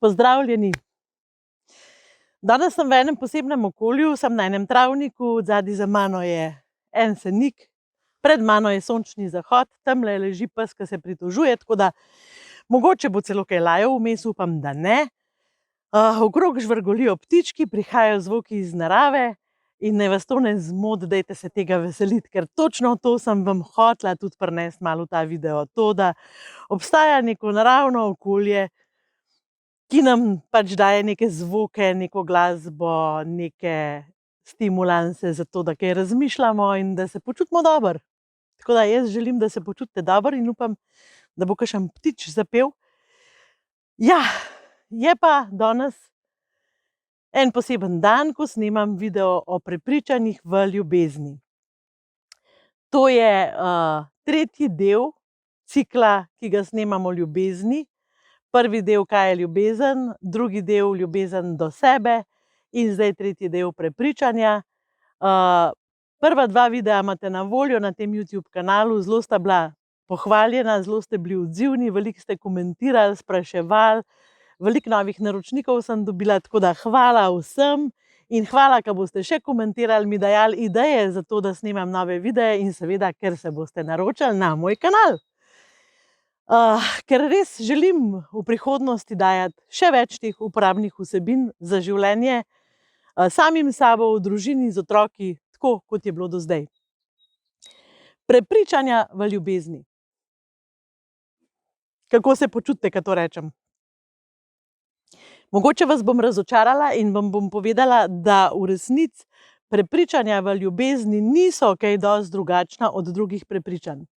Pozdravljeni. Danes sem v enem posebnem okolju, sem na enem travniku, zadaj za mano je en senik, pred mano je sončni zahod, tamle leži pes, ki se pritožuje, tako da mogoče bo celo kaj lajal, vmes upam, da ne. Okrog žvrgolijo ptički, prihajajo zvoki iz narave in naj vas to ne zmoti, dajte se tega veseliti, ker točno to sem vam hotela tudi prinesti malo v ta video. To, da obstaja neko naravno okolje, ki nam pač daje neke zvoke, neko glasbo, neke stimulanse za to, da kaj razmišljamo in da se počutimo dobro. Tako da jaz želim, da se počutite dobro in upam, da bo kakšen ptič zapel. Ja, je pa danes en poseben dan, ko snemam video o prepričanjih v ljubezni. To je tretji del cikla, ki ga snemam o ljubezni. Prvi del, kaj je ljubezen, drugi del ljubezen do sebe in zdaj tretji del prepričanja. Prva dva videa imate na voljo na tem YouTube kanalu, zelo sta bila pohvaljena, zelo ste bili odzivni, veliko ste komentirali, spraševali, veliko novih naročnikov sem dobila, tako da hvala vsem in hvala, ker boste še komentirali, mi dajali ideje za to, da snemam nove videe in seveda, ker se boste naročali na moj kanal. Ker res želim v prihodnosti dajati še več teh uporabnih vsebin za življenje samim sabo, v družini, z otroki, tako kot je bilo do zdaj. Prepričanja v ljubezni. Kako se počutite, ko to rečem? Mogoče vas bom razočarala in vam bom povedala, da v resnici prepričanja v ljubezni niso kaj dosti drugačna od drugih prepričanj.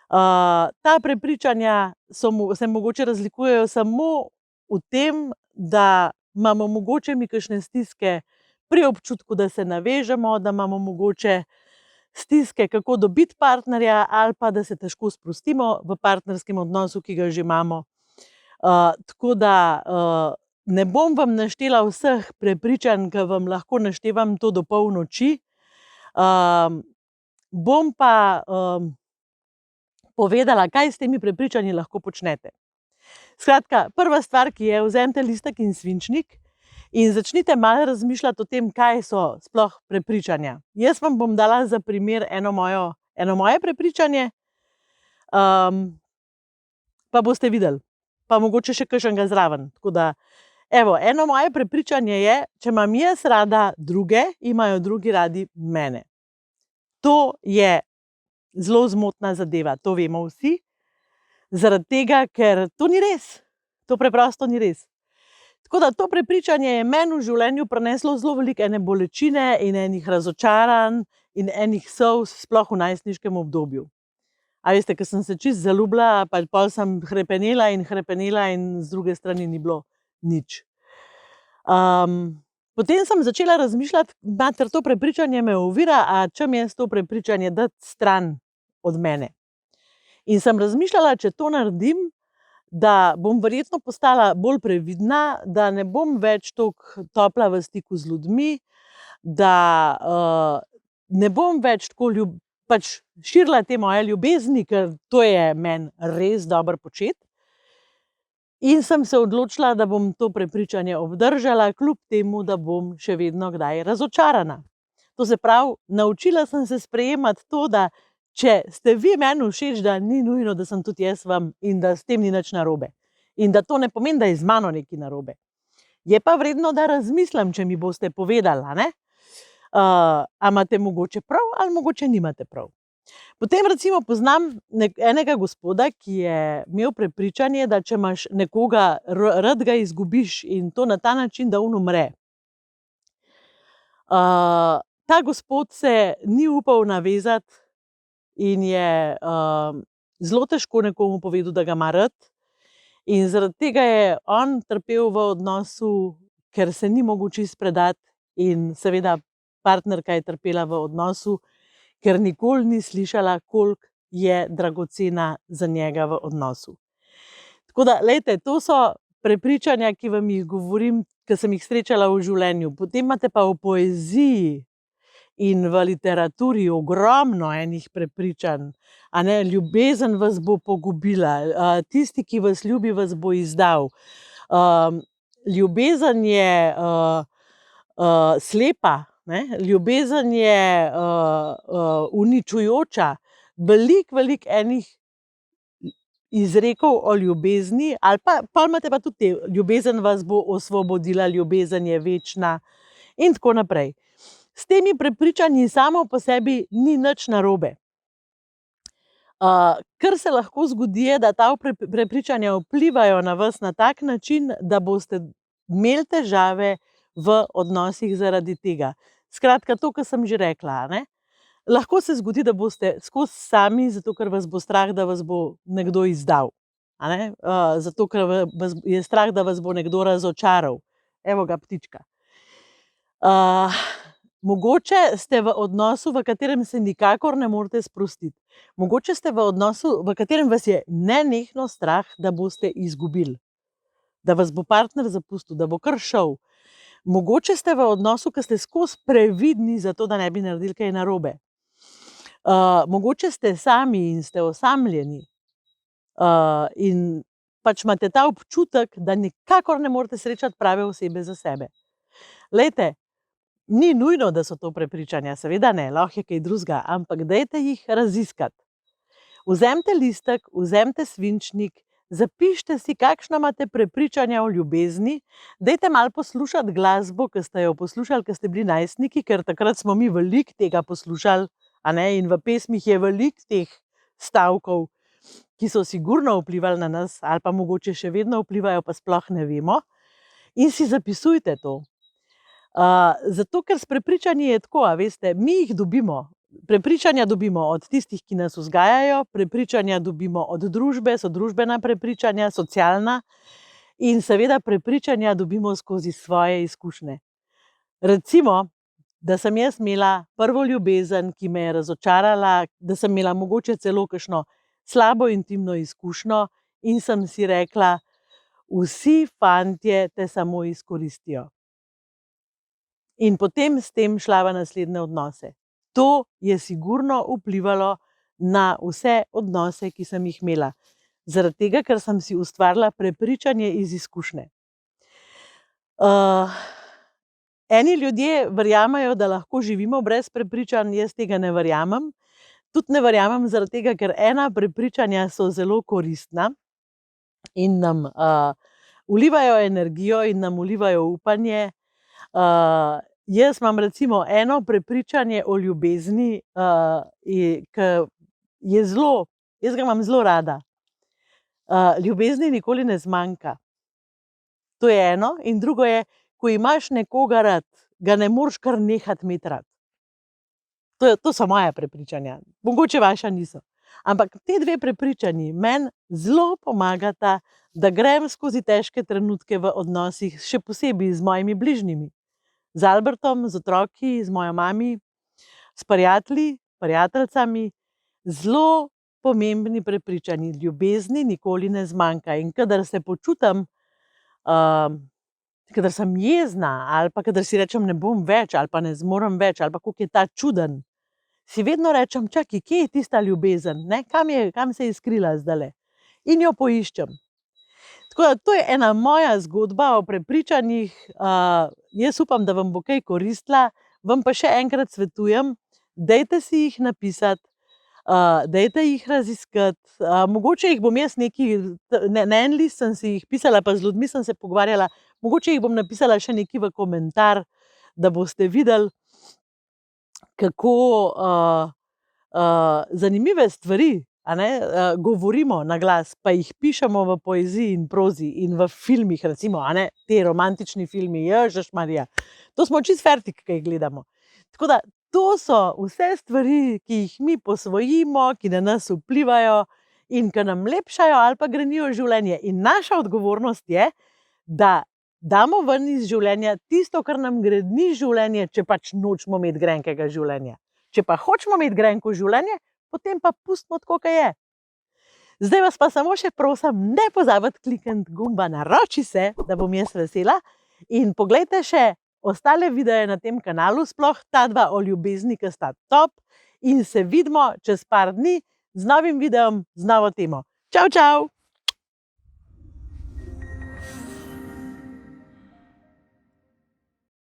Ta prepričanja se mogoče razlikujejo samo v tem, da imamo mogoče mi kakšne stiske pri občutku, da se navežemo, da imamo mogoče stiske, kako dobiti partnerja, ali pa da se težko sprostimo v partnerskem odnosu, ki ga že imamo. Tako da ne bom vam naštela vseh prepričanj, ki vam lahko naštevam to do polnoči. Bom pa povedala, kaj s temi prepričanji lahko počnete. Skratka, prva stvar, ki je, vzemite listek in svinčnik in začnite malo razmišljati o tem, kaj so sploh prepričanja. Jaz vam bom dala za primer eno moje prepričanje, pa boste videli, pa mogoče še kakšnega zraven. Tako da, evo, eno moje prepričanje je, če imam jaz rada druge, imajo drugi radi mene. To je zelo zmotna zadeva, to vemo vsi, zaradi tega, ker to ni res, to preprosto ni res. Tako da to prepričanje je meni v življenju prineslo zelo veliko ene bolečine in enih razočaranj in enih solz, sploh v najstniškem obdobju. A veste, ko sem se čisto zaljubila, pa pol sem hrepenela in z druge strani ni bilo nič. Potem sem začela razmišljati, mater, to prepričanje me ovira, a čem jaz to prepričanje dati stran od mene. In sem razmišljala, če to naredim, da bom verjetno postala bolj previdna, da ne bom več toliko topla v stiku z ljudmi, da ne bom več tako širila te moje ljubezni, ker to je meni res dobro početi. In sem se odločila, da bom to prepričanje obdržala, kljub temu, da bom še vedno kdaj razočarana. To se pravi, naučila sem se sprejemati to, da če ste vi meni všeč, da ni nujno, da sem tudi jaz vam in da s tem ni nič narobe. In da to ne pomeni, da je z mano nekaj narobe. Je pa vredno, da razmislim, če mi boste povedali, a ne? A imate mogoče prav ali mogoče nimate prav. Potem recimo poznam enega gospoda, ki je imel prepričanje, da če imaš nekoga, rad ga izgubiš in to na ta način, da on umre. Ta gospod se ni upal navezati in je zelo težko nekomu povedal, da ga ima rad. In zaradi tega je on trpel v odnosu, ker se ni mogel čisto predati in seveda partnerka je trpela v odnosu, ker nikoli ni slišala, koliko je dragocena za njega v odnosu. Tako da, glejte, to so prepričanja, ki vam jih govorim, ki sem jih srečala v življenju. Potem imate pa v poeziji in v literaturi ogromno enih prepričanj. A ne, ljubezen vas bo pogubila, tisti, ki vas ljubi, vas bo izdal. Ljubezen je slepa, ne? Ljubezen je uničujoča. Veliko enih izrekov o ljubezni, ali pa pol imate pa tudi te, ljubezen vas bo osvobodila, ljubezen je večna in tako naprej. S temi prepričanji samo po sebi ni nič narobe. Kar se lahko zgodi, je, da ta prepričanja vplivajo na vas na tak način, da boste imeli težave v odnosih zaradi tega. Skratka, to, kar sem že rekla, ne? Lahko se zgodi, da boste skozi sami, zato ker vas bo strah, da vas bo nekdo izdal. A ne? Zato ker vas je strah, da vas bo nekdo razočaral. Evo ga ptička. Mogoče ste v odnosu, v katerem se nikakor ne morete sprostiti. Mogoče ste v odnosu, v katerem vas je nenehno strah, da boste izgubili. Da vas bo partner zapustil, da bo kar šel. Mogoče ste v odnosu, ki ste skozi previdni, zato da ne bi naredili kaj narobe. Mogoče ste sami in ste osamljeni. In pač imate ta občutek, da nikakor ne morete srečati prave osebe za sebe. Glejte, ni nujno, da so to prepričanja, seveda ne, lahko je kaj drugega, ampak dajte jih raziskati. Vzemite listek, vzemite svinčnik, zapišite si, kakšna imate prepričanja o ljubezni, dajte malo poslušati glasbo, ki ste jo poslušali, ko ste bili najstniki, ker takrat smo mi veliko tega poslušali, a ne, in v pesmih je veliko teh stavkov, ki so sigurno vplivali na nas, ali pa mogoče še vedno vplivajo, pa sploh ne vemo, in si zapisujte to. Zato, ker s prepričanji je tako, a veste, mi jih dobimo. Prepričanja dobimo od tistih, ki nas vzgajajo, prepričanja dobimo od družbe, so družbena prepričanja, socialna, in seveda prepričanja dobimo skozi svoje izkušnje. Recimo, da sem jaz imela prvo ljubezen, ki me je razočarala, da sem imela mogoče celo kakšno slabo intimno izkušnjo in sem si rekla, vsi fantje te samo izkoristijo. In potem s tem šla v naslednje odnose. To je sigurno vplivalo na vse odnose, ki sem jih imela. Zaradi tega, ker sem si ustvarila prepričanje iz izkušnje. Eni ljudje verjamejo, da lahko živimo brez prepričanj, jaz tega ne verjamem. Tudi ne verjamem zaradi tega, ker ena prepričanja so zelo koristna in nam vlivajo energijo in nam vlivajo upanje. Jaz imam recimo eno prepričanje o ljubezni, ki je zelo, jaz ga imam zelo rada. Ljubezni nikoli ne zmanjka. To je eno. In drugo je, ko imaš nekoga rad, ga ne moreš kar nehati imeti rad. To so moja prepričanja. Mogoče vaša niso. Ampak te dve prepričanji meni zelo pomagata, da grem skozi težke trenutke v odnosih, še posebej z mojimi bližnjimi. Z Albertom, z otroki, z mojo mami, s prijatelji, prijateljicami. Zelo pomembni prepričanji. Ljubezni nikoli ne zmanjka. In kadar se počutim, kadar sem jezna, ali pa kadar si rečem, ne bom več, ali pa ne zmorem več, ali pa koliko je ta čuden, si vedno rečem, čakaj, kje je tista ljubezen, ne? Kam se je skrila zdajle? In jo poiščem. Tako da to je ena moja zgodba o prepričanjih. Jaz upam, da vam bo kaj koristila. Vam pa še enkrat svetujem, dajte si jih napisati, dajte jih raziskati. Mogoče jih bom jaz na en list sem si jih pisala, pa z ljudmi sem se pogovarjala, mogoče jih bom napisala še nekaj v komentar, da boste videli, kako zanimive stvari govorimo na glas, pa jih pišemo v poeziji in prozi in v filmih, recimo, te romantični filmi, Ježiš Marija. To smo čisto fertik, kaj gledamo. Tako da to so vse stvari, ki jih mi posvojimo, ki na nas vplivajo in ki nam lepšajo ali pa grenijo življenje. In naša odgovornost je, da damo ven iz življenja tisto, kar nam greni življenje, če pač nočemo imeti grenkega življenja. Če pa hočemo imeti grenko življenje, potem pa pustimo tako, kot je. Zdaj vas pa samo še prosim, ne pozabiti klikniti gumba naroči se, da bom jaz vesela. In poglejte še ostale videe na tem kanalu, sploh ta dva o ljubezni, ki sta top. In se vidimo čez par dni z novim videom, z novo temo. Čau, čau!